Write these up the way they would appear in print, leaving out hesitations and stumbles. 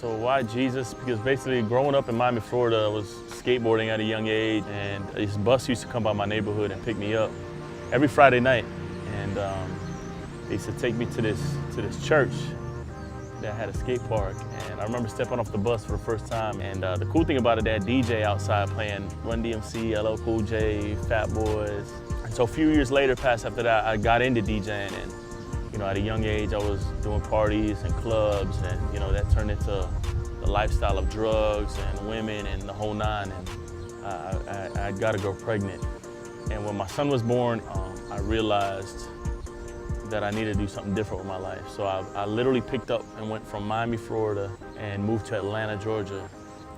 So why Jesus? Because basically growing up in Miami, Florida, I was skateboarding at a young age, and this bus used to come by my neighborhood and pick me up every Friday night. And they used to take me to this church that had a skate park. And I remember stepping off the bus for the first time. And the cool thing about it, they had DJ outside playing Run DMC, LL Cool J, Fat Boys. And so a few years later, past after that, I got into DJing. And at a young age, I was doing parties and clubs, and that turned into the lifestyle of drugs and women and the whole nine. And I got a girl pregnant. And when my son was born, I realized that I needed to do something different with my life. So I literally picked up and went from Miami, Florida, and moved to Atlanta, Georgia.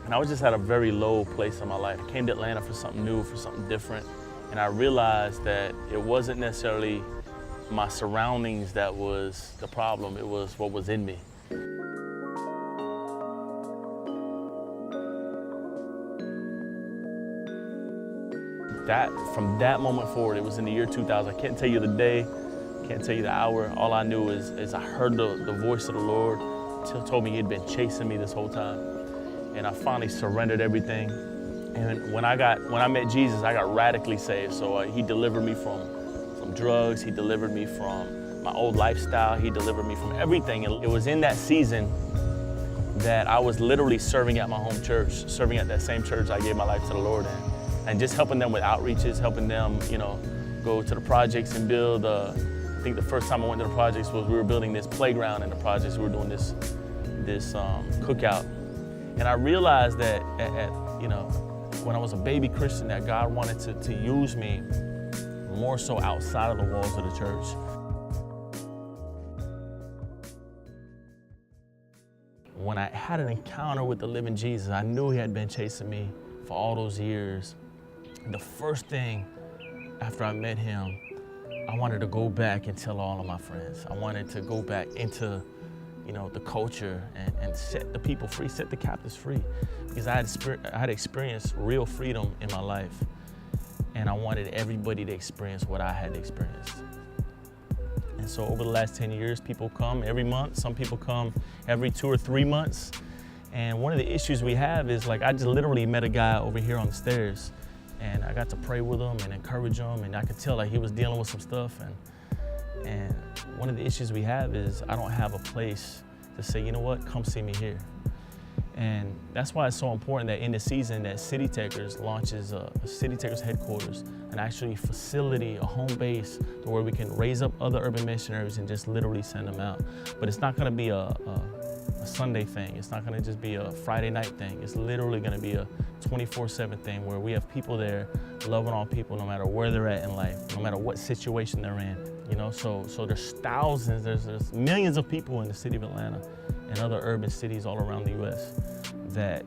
And I was just at a very low place in my life. I came to Atlanta for something new, for something different. And I realized that it wasn't necessarily my surroundings that was the problem, it was what was in me. From that moment forward, it was in the year 2000. I can't tell you the day, can't tell you the hour. All I knew is I heard the voice of the Lord told me he'd been chasing me this whole time. And I finally surrendered everything. And when I met Jesus, I got radically saved. So he delivered me from drugs, he delivered me from my old lifestyle, he delivered me from everything. And it was in that season that I was literally serving at my home church, serving at that same church I gave my life to the Lord in, and just helping them with outreaches, helping them, go to the projects and build. I think the first time I went to the projects was we were building this playground in the projects. We were doing this cookout, and I realized that when I was a baby Christian, that God wanted to use me more so outside of the walls of the church. When I had an encounter with the living Jesus, I knew he had been chasing me for all those years. And the first thing after I met him, I wanted to go back and tell all of my friends. I wanted to go back into the culture and set the people free, set the captives free, because I had experienced real freedom in my life. And I wanted everybody to experience what I had experienced. And so over the last 10 years, people come every month. Some people come every 2 or 3 months. And one of the issues we have is, I just literally met a guy over here on the stairs, and I got to pray with him and encourage him, and I could tell he was dealing with some stuff. And one of the issues we have is I don't have a place to say, you know what, come see me here. And that's why it's so important that in the season that City Takers launches a City Takers headquarters, an actually facility, a home base, to where we can raise up other urban missionaries and just literally send them out. But it's not gonna be a Sunday thing. It's not gonna just be a Friday night thing. It's literally gonna be a 24/7 thing where we have people there loving on people no matter where they're at in life, no matter what situation they're in. So there's thousands, there's millions of people in the city of Atlanta and other urban cities all around the U.S. that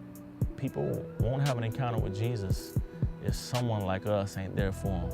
people won't have an encounter with Jesus if someone like us ain't there for them.